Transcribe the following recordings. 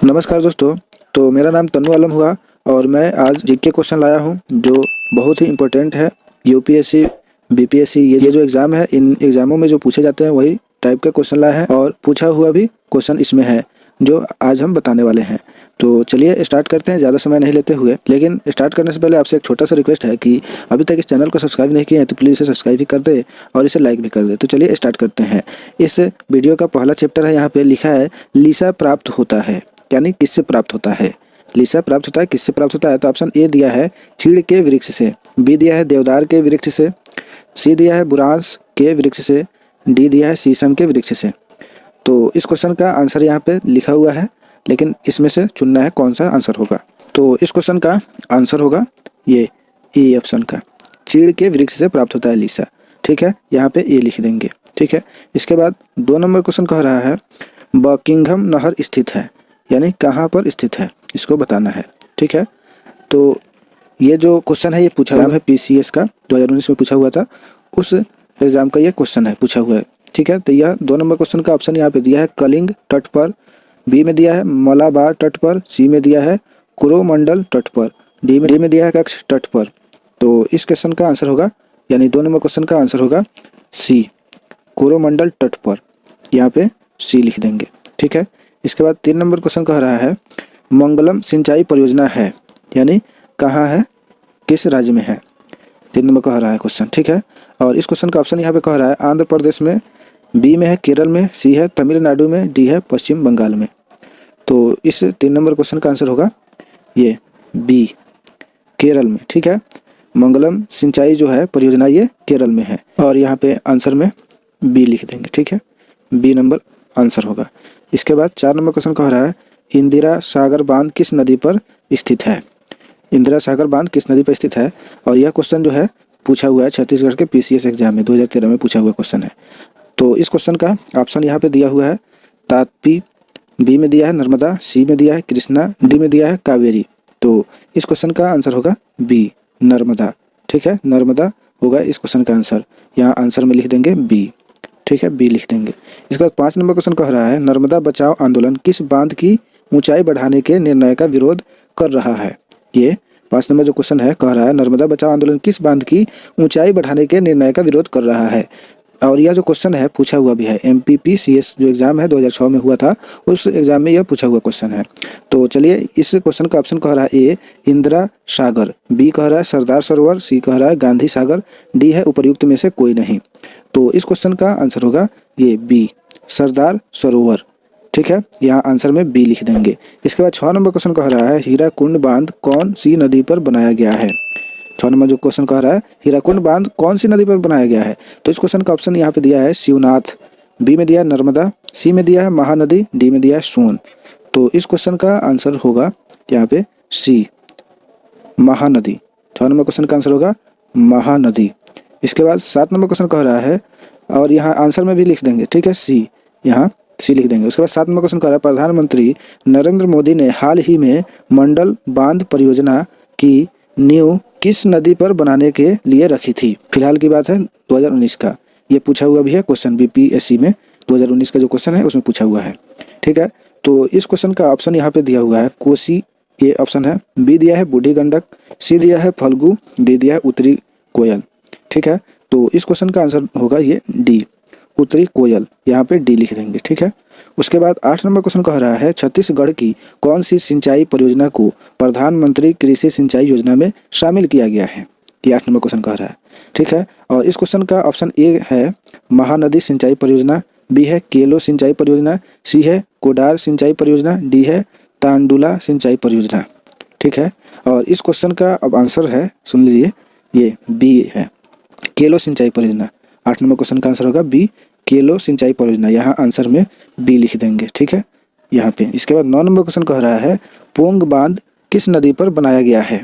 नमस्कार दोस्तों। तो मेरा नाम तन्नू आलम हुआ और मैं आज जीके क्वेश्चन लाया हूं जो बहुत ही इम्पोर्टेंट है। यूपीएससी बीपीएससी ये जो एग्ज़ाम है, इन एग्ज़ामों में जो पूछे जाते हैं वही टाइप के क्वेश्चन लाए हैं और पूछा हुआ भी क्वेश्चन इसमें है जो आज हम बताने वाले हैं। तो चलिए स्टार्ट करते हैं ज़्यादा समय नहीं लेते हुए। लेकिन स्टार्ट करने से पहले आपसे एक छोटा सा रिक्वेस्ट है कि अभी तक इस चैनल को सब्सक्राइब नहीं किया है तो प्लीज़ इसे सब्सक्राइब भी कर दे और इसे लाइक भी कर दे। तो चलिए स्टार्ट करते हैं। इस वीडियो का पहला चैप्टर है, यहाँ पे लिखा है लीसा प्राप्त होता है, यानी किससे प्राप्त होता है। लीसा प्राप्त होता है, किससे प्राप्त होता है? तो ऑप्शन ए दिया है चीड़ के वृक्ष से, बी दिया है देवदार के वृक्ष से, सी दिया है बुरांस के वृक्ष से, डी दिया है शीशम के वृक्ष से। तो इस क्वेश्चन का आंसर यहाँ पे लिखा हुआ है, लेकिन इसमें से चुनना है कौन सा आंसर होगा। तो इस क्वेश्चन का आंसर होगा ये ए ऑप्शन का, चीड़ के वृक्ष से प्राप्त होता है लीसा। ठीक है, यहाँ पे ए लिख देंगे। ठीक है, इसके बाद 2 नंबर क्वेश्चन कह रहा है बकिंघम नहर स्थित है, यानी कहाँ पर स्थित है, इसको बताना है। ठीक है, तो ये जो क्वेश्चन है ये पूछा हुआ है पीसीएस का, 2019 में पूछा हुआ था, उस एग्जाम का ये क्वेश्चन है, पूछा हुआ है। ठीक है, तो यह 2 नंबर क्वेश्चन का ऑप्शन यहाँ पे दिया है कलिंग तट पर, बी में दिया है मलाबार तट पर, सी में दिया है कोरोमंडल तट पर, डी में दिया है कक्ष तट पर। तो इस क्वेश्चन का आंसर होगा, यानी 2 नंबर क्वेश्चन का आंसर होगा सी, कोरोमंडल तट पर। यहाँ पे सी लिख देंगे। ठीक है, इसके बाद 3 नंबर क्वेश्चन कह रहा है मंगलम सिंचाई परियोजना है, यानी कहाँ है, किस राज्य में है, 3 नंबर कह रहा है क्वेश्चन। ठीक है, और इस क्वेश्चन का ऑप्शन यहाँ पे कह रहा है आंध्र प्रदेश में, बी में है केरल में, सी है तमिलनाडु में, डी है पश्चिम बंगाल में। तो इस 3 नंबर क्वेश्चन का आंसर होगा ये बी, केरल में। ठीक है, मंगलम सिंचाई जो है परियोजना ये केरल में है और यहाँ पे आंसर में बी लिख देंगे। ठीक है, बी नंबर आंसर होगा। इसके बाद 4 नंबर क्वेश्चन कह रहा है इंदिरा सागर बांध किस नदी पर स्थित है, इंदिरा सागर बांध किस नदी पर स्थित है। और यह क्वेश्चन जो है पूछा हुआ है छत्तीसगढ़ के पीसीएस एग्जाम में, 2013 में पूछा हुआ क्वेश्चन है। तो इस क्वेश्चन का ऑप्शन यहाँ पे दिया हुआ है ताप्ती, बी में दिया है नर्मदा, सी में दिया है कृष्णा, डी में दिया है कावेरी। तो इस क्वेश्चन का आंसर होगा बी, नर्मदा। ठीक है, नर्मदा होगा इस क्वेश्चन का आंसर। यहाँ आंसर में लिख देंगे बी। ठीक है, बी लिख देंगे। इसके बाद 5 नंबर क्वेश्चन कह रहा है नर्मदा बचाओ आंदोलन किस बांध की ऊंचाई बढ़ाने के निर्णय का विरोध कर रहा है। ये 5 नंबर जो क्वेश्चन है कह रहा है नर्मदा बचाओ आंदोलन किस बांध की ऊंचाई बढ़ाने के निर्णय का विरोध कर रहा है। और यह जो क्वेश्चन है पूछा हुआ भी है, MPPCS जो एग्जाम है 2006 में हुआ था, उस एग्जाम में यह पूछा हुआ क्वेश्चन है। तो चलिए इस क्वेश्चन का ऑप्शन कह रहा है ए इंदिरा सागर, बी कह रहा है सरदार सरोवर, सी कह रहा है गांधी सागर, डी है उपर्युक्त में से कोई नहीं। तो इस क्वेश्चन का आंसर होगा ये बी, सरदार सरोवर। ठीक है, यहाँ आंसर में बी लिख देंगे। इसके बाद 6 नंबर क्वेश्चन कह रहा है हीराकुंड बांध कौन सी नदी पर बनाया गया है। 6 नंबर जो क्वेश्चन कह रहा है हीराकुंड बांध कौन सी नदी पर बनाया गया है। तो इस क्वेश्चन का ऑप्शन यहाँ पे दिया है शिवनाथ, बी में दिया है नर्मदा, सी में दिया है महानदी, डी में दिया है सोन। तो इस क्वेश्चन का आंसर होगा यहाँ पे सी, महानदी। 6 नंबर क्वेश्चन का आंसर होगा महानदी। इसके बाद 7 नंबर क्वेश्चन कह रहा है, और यहाँ आंसर में भी लिख देंगे। ठीक है, सी, यहाँ सी लिख देंगे। उसके बाद 7 नंबर क्वेश्चन कह रहा है प्रधानमंत्री नरेंद्र मोदी ने हाल ही में मंडल बांध परियोजना की नींव किस नदी पर बनाने के लिए रखी थी। फिलहाल की बात है 2019 का, ये पूछा हुआ भी है क्वेश्चन बीपीएससी में, 2019 का जो क्वेश्चन है उसमें पूछा हुआ है। ठीक है, तो इस क्वेश्चन का ऑप्शन यहाँ पे दिया हुआ है कोसी, ये ऑप्शन है, बी दिया है बूढ़ी गंडक, सी दिया है फल्गु, डी दिया है उत्तरी कोयल। ठीक है, तो इस क्वेश्चन का आंसर होगा ये डी, उत्तरी कोयल। यहाँ पे डी लिख देंगे। ठीक है, उसके बाद 8 नंबर क्वेश्चन कह रहा है छत्तीसगढ़ की कौन सी सिंचाई परियोजना को प्रधानमंत्री कृषि सिंचाई योजना में शामिल किया गया है। ये 8 नंबर क्वेश्चन कह रहा है। ठीक है, और इस क्वेश्चन का ऑप्शन ए है महानदी सिंचाई परियोजना, बी है केलो सिंचाई परियोजना, सी है कोडार सिंचाई परियोजना, डी है तांडुला सिंचाई परियोजना। ठीक है, और इस क्वेश्चन का अब आंसर है, सुन लीजिए, ये बी है, केलो सिंचाई परियोजना। 8 नंबर क्वेश्चन का आंसर होगा बी, केलो सिंचाई परियोजना। यहाँ आंसर में बी लिख देंगे। ठीक है, यहाँ पे। इसके बाद 9 नंबर क्वेश्चन कह रहा है पोंग बांध किस नदी पर बनाया गया है।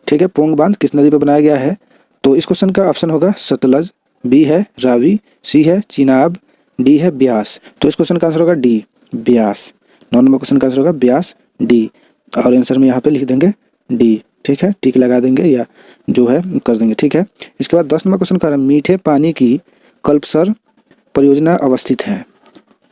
ठीक है, पोंग बांध किस नदी पर बनाया गया है। तो इस क्वेश्चन का ऑप्शन होगा सतलज, बी है रावी, सी है चिनाब, डी है ब्यास। तो इस क्वेश्चन का आंसर होगा डी, ब्यास। 9 नंबर क्वेश्चन का आंसर होगा ब्यास, डी, और आंसर में यहाँ पे लिख देंगे डी। ठीक है, टिक लगा देंगे या जो है कर देंगे। ठीक है, इसके बाद 10 नंबर क्वेश्चन कह रहा है मीठे पानी की कल्पसर परियोजना अवस्थित है।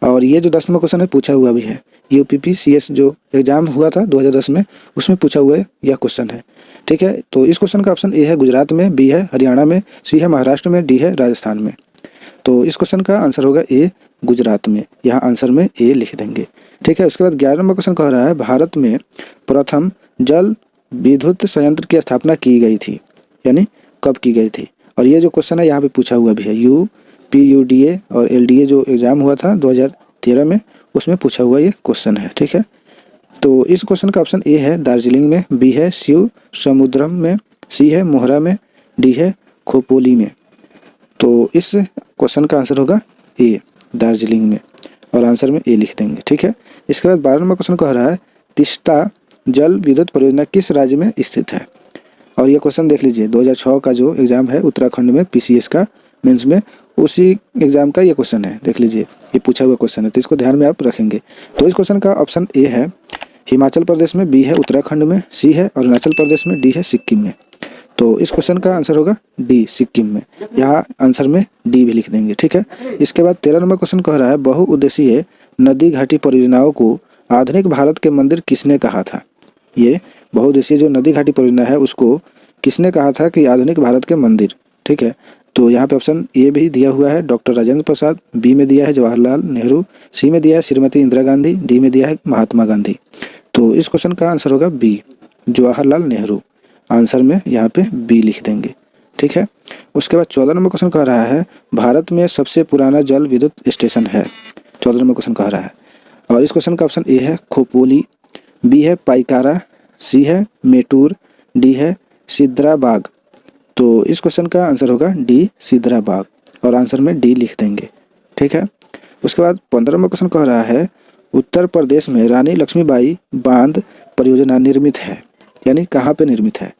और ये जो 10 नंबर क्वेश्चन है पूछा हुआ भी है, यूपीपीसीएस जो एग्जाम हुआ था 2010 में उसमें पूछा हुआ यह क्वेश्चन है। ठीक है, तो इस क्वेश्चन का ऑप्शन ए है गुजरात में, बी है हरियाणा में, सी है महाराष्ट्र में, डी है राजस्थान में। तो इस क्वेश्चन का आंसर होगा ए गुजरात में, यहाँ आंसर में ए लिख देंगे। ठीक है, उसके बाद 11 नंबर क्वेश्चन कह रहा है भारत में प्रथम जल विद्युत संयंत्र की स्थापना की गई थी, यानी कब की गई थी। और ये जो क्वेश्चन है यहाँ पे पूछा हुआ भी है, यूपीयूडीए और एलडीए जो एग्जाम हुआ था 2013 में उसमें पूछा हुआ ये क्वेश्चन है। ठीक है, तो इस क्वेश्चन का ऑप्शन ए है दार्जिलिंग में, बी है शिव समुद्रम में, सी है मोहरा में, डी है खोपोली में। तो इस क्वेश्चन का आंसर होगा ए दार्जिलिंग में, और आंसर में ए लिख देंगे। ठीक है, इसके बाद 12 नंबर क्वेश्चन कह रहा है तीस्ता जल विद्युत परियोजना किस राज्य में स्थित है। और ये क्वेश्चन देख लीजिए 2006 का जो एग्जाम है उत्तराखंड में पीसीएस का मेंस में, उसी एग्जाम का ये क्वेश्चन है। देख लीजिए ये पूछा हुआ क्वेश्चन है, तो इसको ध्यान में आप रखेंगे। तो इस क्वेश्चन का ऑप्शन ए है हिमाचल प्रदेश में, बी है उत्तराखंड में, सी है अरुणाचल प्रदेश में, डी है सिक्किम में। तो इस क्वेश्चन का आंसर होगा डी सिक्किम में, यहाँ आंसर में डी भी लिख देंगे। ठीक है, इसके बाद 13 नंबर क्वेश्चन कह रहा है बहुउद्देशीय नदी घाटी परियोजनाओं को आधुनिक भारत के मंदिर किसने कहा था। ये बहुउद्देशीय जो नदी घाटी परियोजना है उसको किसने कहा था कि आधुनिक भारत के मंदिर। ठीक है, तो यहाँ पे ऑप्शन ए भी दिया हुआ है डॉक्टर राजेंद्र प्रसाद, बी में दिया है जवाहरलाल नेहरू, सी में दिया है श्रीमती इंदिरा गांधी, डी में दिया है महात्मा गांधी। तो इस क्वेश्चन का आंसर होगा बी जवाहरलाल नेहरू, आंसर में यहाँ पे बी लिख देंगे। ठीक है, उसके बाद 14 नंबर क्वेश्चन कह रहा है भारत में सबसे पुराना जल विद्युत स्टेशन है। 14 नंबर क्वेश्चन कह रहा है, और इस क्वेश्चन का ऑप्शन ए है खोपोली, बी है पाइकारा, सी है मेटूर, डी है सिद्राबाग। तो इस क्वेश्चन का आंसर होगा डी सिद्राबाग, और आंसर में डी लिख देंगे। ठीक है, उसके बाद 15 नंबर क्वेश्चन कह रहा है उत्तर प्रदेश में रानी लक्ष्मीबाई बांध परियोजना निर्मित है, यानी कहाँ पे निर्मित है।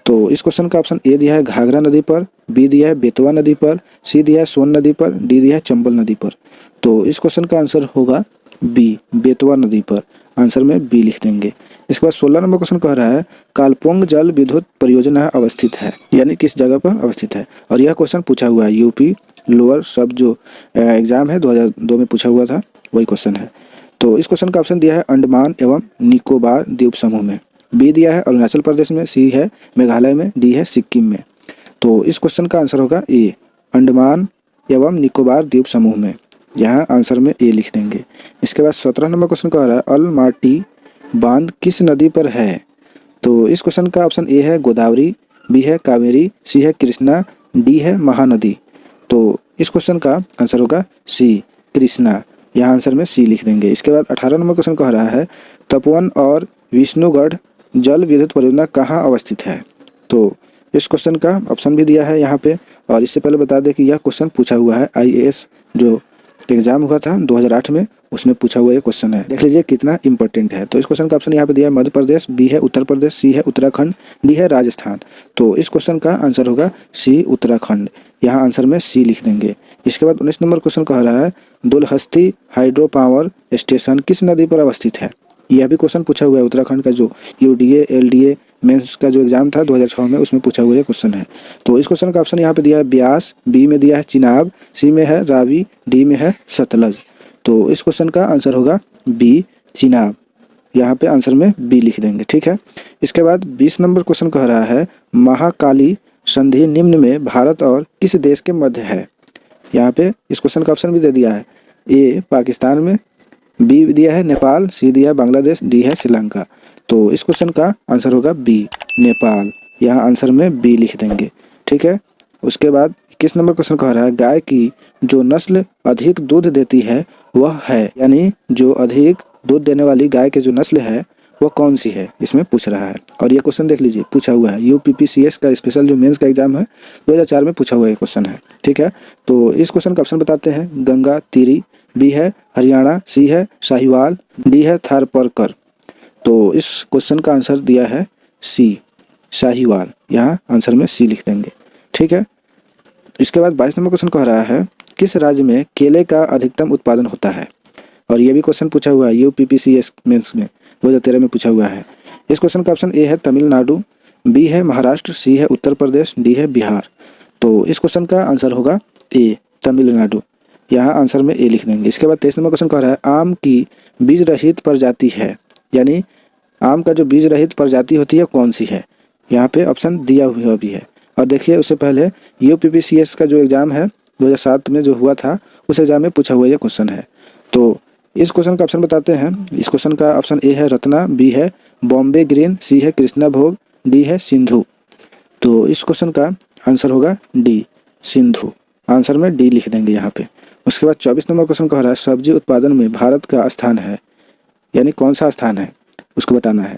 तो इस क्वेश्चन का ऑप्शन ए दिया है घाघरा नदी पर, बी दिया है बेतवा नदी पर, सी दिया है सोन नदी पर, डी दिया है चंबल नदी पर। तो इस क्वेश्चन का आंसर होगा बी बेतवा नदी पर, आंसर में बी लिख देंगे। इसके बाद 16 नंबर क्वेश्चन कह रहा है कालपोंग जल विद्युत परियोजना अवस्थित है, यानी किस जगह पर अवस्थित है। और यह क्वेश्चन पूछा हुआ है यूपी लोअर सब जो एग्जाम है 2002 में पूछा हुआ था वही क्वेश्चन है। तो इस क्वेश्चन का ऑप्शन दिया है अंडमान एवं निकोबार द्वीप समूह में, बी दिया है अरुणाचल प्रदेश में, सी है मेघालय में, डी है सिक्किम में। तो इस क्वेश्चन का आंसर होगा ए अंडमान एवं निकोबार द्वीप समूह में, यहाँ आंसर में ए लिख देंगे। इसके बाद 17 नंबर क्वेश्चन कह रहा है अलमाटी बांध किस नदी पर है। तो इस क्वेश्चन का ऑप्शन ए है गोदावरी, बी है कावेरी, सी है कृष्णा, डी है महानदी। तो इस क्वेश्चन का आंसर होगा सी कृष्णा, यहाँ आंसर में सी लिख देंगे। इसके बाद 18 नंबर क्वेश्चन कह रहा है तपोवन और विष्णुगढ़ जल विद्युत परियोजना कहाँ अवस्थित है। तो इस क्वेश्चन का ऑप्शन भी दिया है यहाँ पे, और इससे पहले बता दें कि यह क्वेश्चन पूछा हुआ है आईएएस जो एग्जाम हुआ था 2008 में उसमें पूछा हुआ ये क्वेश्चन है। देख लीजिए कितना इंपॉर्टेंट है। तो इस क्वेश्चन का ऑप्शन यहाँ पे दिया है मध्य प्रदेश, बी है उत्तर प्रदेश, सी है उत्तराखंड, डी है राजस्थान। तो इस क्वेश्चन का आंसर होगा सी उत्तराखंड, यहाँ आंसर में सी लिख देंगे। इसके बाद 19 नंबर क्वेश्चन कह रहा है दुलहस्ती हाइड्रो पावर स्टेशन किस नदी पर अवस्थित है। यह भी क्वेश्चन पूछा हुआ है उत्तराखंड का जो यूडीए एलडीए मेंस का जो एग्जाम था 2006 में उसमें पूछा हुआ क्वेश्चन है। तो इस क्वेश्चन का ऑप्शन यहाँ पे दिया है ब्यास, बी में दिया है चिनाब, सी में है रावी, डी में है सतलज। तो इस क्वेश्चन का आंसर होगा बी चिनाब, यहाँ पे आंसर में बी लिख देंगे। ठीक है, इसके बाद 20 नंबर क्वेश्चन कह रहा है महाकाली संधि निम्न में भारत और किस देश के मध्य है। यहाँ पे इस क्वेश्चन का ऑप्शन भी दे दिया है, ए पाकिस्तान में, बी दिया है नेपाल, सी दिया है बांग्लादेश, डी है श्रीलंका। तो इस क्वेश्चन का आंसर होगा बी नेपाल, यहाँ आंसर में बी लिख देंगे। ठीक है, उसके बाद 21 नंबर क्वेश्चन कह रहा है गाय की जो नस्ल अधिक दूध देती है वह है, यानी जो अधिक दूध देने वाली गाय की जो नस्ल है वह कौन सी है, इसमें पूछ रहा है। और ये क्वेश्चन देख लीजिए पूछा हुआ है यूपीपीसीएस का स्पेशल जो मेंस का एग्जाम है 2004 में पूछा हुआ ये क्वेश्चन है। ठीक है, तो इस क्वेश्चन का ऑप्शन बताते हैं गंगा तीरी, बी है हरियाणा, सी है शाहीवाल, डी है थारपरकर। तो इस क्वेश्चन का आंसर दिया है सी शाहीवाल, यहाँ आंसर में सी लिख देंगे। ठीक है, इसके बाद 22 नंबर क्वेश्चन कह रहा है किस राज्य में केले का अधिकतम उत्पादन होता है। और ये भी क्वेश्चन पूछा हुआ है यूपीपीसीएस मेंस में 2013 में पूछा हुआ है। इस क्वेश्चन का ऑप्शन ए है तमिलनाडु, बी है महाराष्ट्र, सी है उत्तर प्रदेश, डी है बिहार। तो इस क्वेश्चन का आंसर होगा ए तमिलनाडु, यहाँ आंसर में ए लिख देंगे। इसके बाद 23 नंबर क्वेश्चन कह रहा है आम की बीज रहित प्रजाति है, यानी आम का जो बीज रहित प्रजाति होती है कौन सी है। यहाँ पे ऑप्शन दिया हुआ भी है। और देखिए उससे पहले UPPCS का जो एग्ज़ाम है 2007 में जो हुआ था उस एग्ज़ाम में पूछा हुआ ये क्वेश्चन है। तो इस क्वेश्चन का ऑप्शन बताते हैं। इस क्वेश्चन का ऑप्शन ए है रत्ना, बी है बॉम्बे ग्रीन, सी है कृष्णा भोग, डी है सिंधु। तो इस क्वेश्चन का आंसर होगा डी सिंधु। आंसर में डी लिख देंगे यहाँ पे। उसके बाद 24 नंबर क्वेश्चन कह रहा है सब्जी उत्पादन में भारत का स्थान है, यानी कौन सा स्थान है उसको बताना है।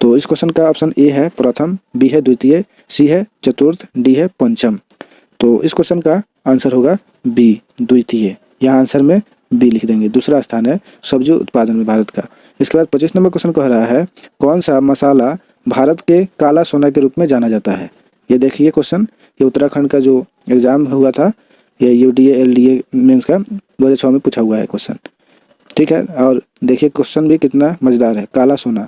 तो इस क्वेश्चन का ऑप्शन ए है प्रथम, बी है द्वितीय, सी है चतुर्थ, डी है पंचम। तो इस क्वेश्चन का आंसर होगा बी द्वितीय। यहाँ आंसर में बी लिख देंगे, दूसरा स्थान है सब्जी उत्पादन में भारत का। इसके बाद 25 नंबर क्वेश्चन कह रहा है कौन सा मसाला भारत के काला सोना के रूप में जाना जाता है। ये देखिए क्वेश्चन, ये उत्तराखंड का जो एग्ज़ाम हुआ था, ये UDA LDA मेंस का 2006 में पूछा हुआ है क्वेश्चन, ठीक है। और देखिए क्वेश्चन भी कितना मज़ेदार है। काला सोना,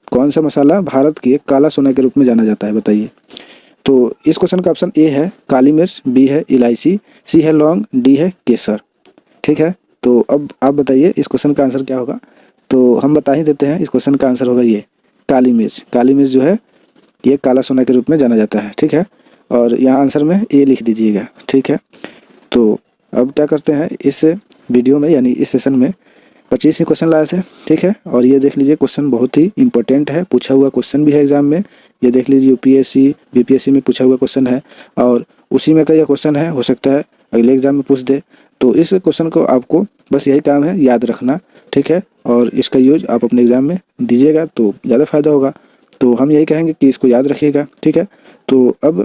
कौन सा मसाला भारत के काला सोना के रूप में जाना जाता है बताइए। तो इस क्वेश्चन का ऑप्शन ए है काली मिर्च, बी है इलायची, सी है लौंग, डी है केसर, ठीक है। तो अब आप बताइए इस क्वेश्चन का आंसर क्या होगा। तो हम बता ही देते हैं, इस क्वेश्चन का आंसर होगा ये काली मिर्च। काली मिर्च जो है ये काला सोना के रूप में जाना जाता है, ठीक है। और यहाँ आंसर में ए लिख दीजिएगा, ठीक है। तो अब क्या करते हैं इस वीडियो में, यानी इस सेशन में 25 ही क्वेश्चन लाए थे, ठीक है। और ये देख लीजिए क्वेश्चन बहुत ही इंपॉर्टेंट है, पूछा हुआ क्वेश्चन भी है एग्जाम में। ये देख लीजिए UPSC BPSC में पूछा हुआ क्वेश्चन है और उसी में का यह क्वेश्चन है, हो सकता है अगले एग्जाम में पूछ दे। तो इस क्वेश्चन को आपको बस यही काम है याद रखना, ठीक है। और इसका यूज आप अपने एग्जाम में दीजिएगा तो ज़्यादा फायदा होगा। तो हम यही कहेंगे कि इसको याद रखिएगा, ठीक है। तो अब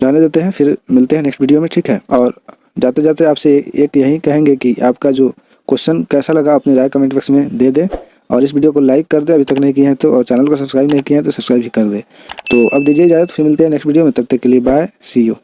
रहने देते हैं, फिर मिलते हैं नेक्स्ट वीडियो में, ठीक है। और जाते जाते आपसे एक यही कहेंगे कि आपका जो क्वेश्चन कैसा लगा अपनी राय कमेंट बॉक्स में दे दें। और इस वीडियो को लाइक कर दे अभी तक नहीं किए हैं तो, और चैनल को सब्सक्राइब नहीं किए हैं तो सब्सक्राइब भी कर दे। तो अब दीजिए इजाज़त, फिर मिलते हैं नेक्स्ट वीडियो में, तब तक के लिए बाय, सी यू।